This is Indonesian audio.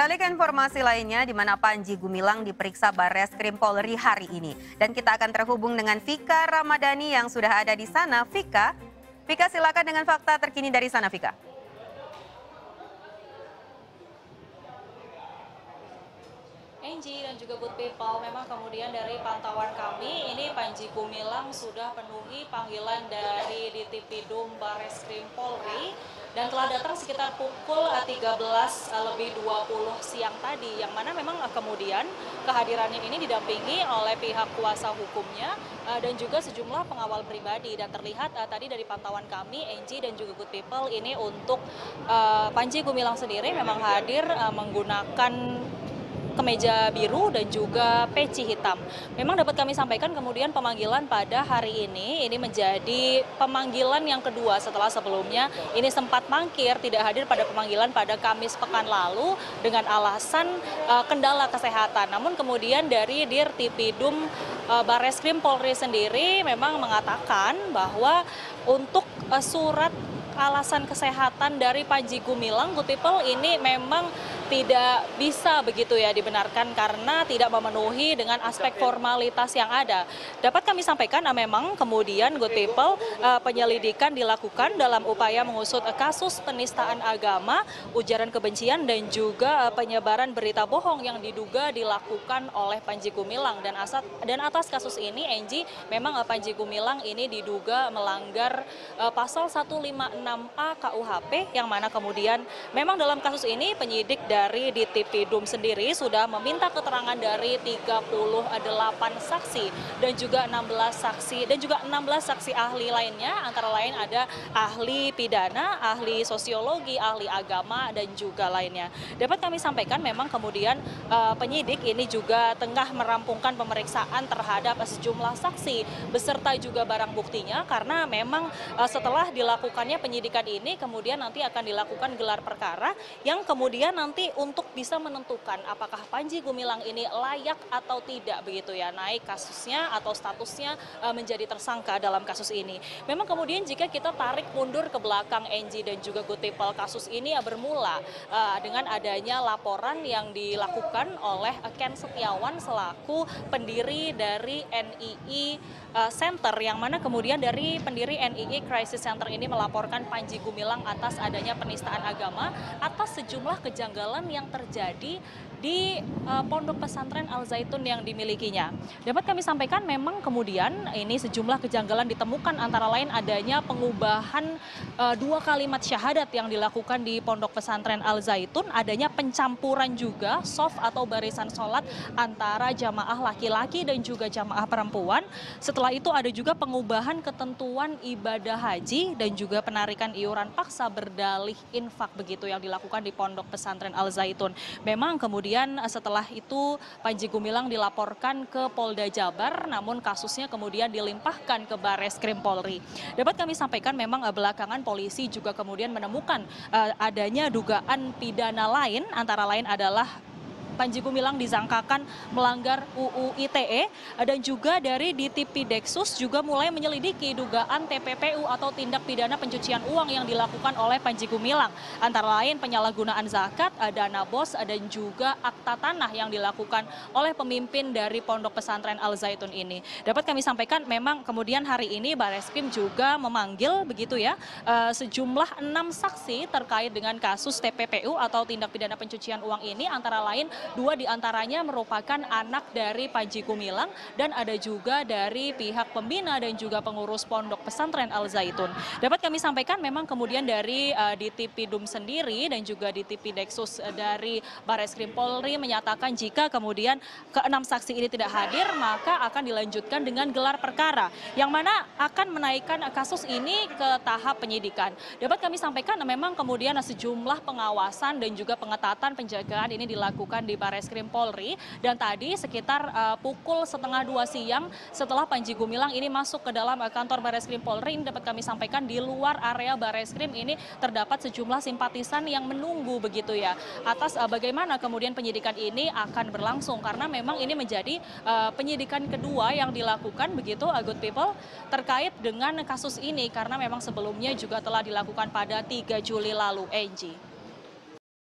Beralih ke informasi lainnya, di mana Panji Gumilang diperiksa Barreskrim Polri hari ini. Dan kita akan terhubung dengan Vika Ramadhani yang sudah ada di sana. Vika silakan dengan fakta terkini dari sana, Vika. Angie dan juga Good People, memang kemudian dari pantauan kami, ini Panji Gumilang sudah penuhi panggilan dari Ditipidum Barreskrim Polri dan telah datang sekitar pukul 13.20 siang tadi, yang mana memang kemudian kehadirannya ini didampingi oleh pihak kuasa hukumnya dan juga sejumlah pengawal pribadi. Dan terlihat tadi dari pantauan kami, Angie dan juga Good People, ini untuk Panji Gumilang sendiri memang hadir menggunakan kemeja biru dan juga peci hitam. Memang dapat kami sampaikan kemudian pemanggilan pada hari ini menjadi pemanggilan yang kedua setelah sebelumnya ini sempat mangkir tidak hadir pada pemanggilan pada Kamis pekan lalu dengan alasan kendala kesehatan. Namun kemudian dari Dirtipidum Barreskrim Polri sendiri memang mengatakan bahwa untuk surat alasan kesehatan dari Panji Gumilang, Good People, ini memang tidak bisa begitu ya dibenarkan karena tidak memenuhi dengan aspek formalitas yang ada. Dapat kami sampaikan memang kemudian Good People, penyelidikan dilakukan dalam upaya mengusut kasus penistaan agama, ujaran kebencian dan juga penyebaran berita bohong yang diduga dilakukan oleh Panji Gumilang. Dan atas kasus ini, Angie, memang Panji Gumilang ini diduga melanggar pasal 156A KUHP, yang mana kemudian memang dalam kasus ini penyidik dari Ditipidum sendiri sudah meminta keterangan dari 38 saksi dan juga 16 saksi ahli lainnya, antara lain ada ahli pidana, ahli sosiologi, ahli agama dan juga lainnya. Dapat kami sampaikan memang kemudian penyidik ini juga tengah merampungkan pemeriksaan terhadap sejumlah saksi beserta juga barang buktinya, karena memang setelah dilakukannya penyidikan ini kemudian nanti akan dilakukan gelar perkara yang kemudian nanti untuk bisa menentukan apakah Panji Gumilang ini layak atau tidak begitu ya naik kasusnya atau statusnya menjadi tersangka dalam kasus ini. Memang kemudian jika kita tarik mundur ke belakang, Angie dan juga Good People, kasus ini bermula dengan adanya laporan yang dilakukan oleh Ken Setiawan selaku pendiri dari NII Center, yang mana kemudian dari pendiri NII Crisis Center ini melaporkan Panji Gumilang atas adanya penistaan agama atas sejumlah kejanggalan yang terjadi di Pondok Pesantren Al Zaitun yang dimilikinya. Dapat kami sampaikan memang kemudian ini sejumlah kejanggalan ditemukan, antara lain adanya pengubahan 2 kalimat syahadat yang dilakukan di Pondok Pesantren Al Zaitun, adanya pencampuran juga soft atau barisan sholat antara jamaah laki-laki dan juga jamaah perempuan. Setelah itu ada juga pengubahan ketentuan ibadah haji dan juga penarikan iuran paksa berdalih infak begitu yang dilakukan di Pondok Pesantren Al Zaitun. Memang kemudian setelah itu Panji Gumilang dilaporkan ke Polda Jabar, namun kasusnya kemudian dilimpahkan ke Barreskrim Polri. Dapat kami sampaikan memang belakangan polisi juga kemudian menemukan adanya dugaan pidana lain, antara lain adalah Panji Gumilang disangkakan melanggar UU ITE dan juga dari Ditipideksus juga mulai menyelidiki dugaan TPPU atau tindak pidana pencucian uang yang dilakukan oleh Panji Gumilang, antara lain penyalahgunaan zakat, dana bos dan juga akta tanah yang dilakukan oleh pemimpin dari Pondok Pesantren Al Zaitun ini. Dapat kami sampaikan memang kemudian hari ini Barreskrim juga memanggil begitu ya sejumlah 6 saksi terkait dengan kasus TPPU atau tindak pidana pencucian uang ini, antara lain 2 diantaranya merupakan anak dari Panji Gumilang dan ada juga dari pihak pembina dan juga pengurus Pondok Pesantren Al Zaitun. Dapat kami sampaikan memang kemudian dari Ditipidum sendiri dan juga Ditipideksus dari Barreskrim Polri menyatakan jika kemudian ke-6 saksi ini tidak hadir maka akan dilanjutkan dengan gelar perkara yang mana akan menaikkan kasus ini ke tahap penyidikan. Dapat kami sampaikan memang kemudian sejumlah pengawasan dan juga pengetatan penjagaan ini dilakukan di Barreskrim Polri, dan tadi sekitar pukul 1:30 siang setelah Panji Gumilang ini masuk ke dalam kantor Barreskrim Polri, ini dapat kami sampaikan di luar area Barreskrim ini terdapat sejumlah simpatisan yang menunggu begitu ya atas bagaimana kemudian penyidikan ini akan berlangsung, karena memang ini menjadi penyidikan kedua yang dilakukan begitu Good People terkait dengan kasus ini, karena memang sebelumnya juga telah dilakukan pada 3 Juli lalu, Angie.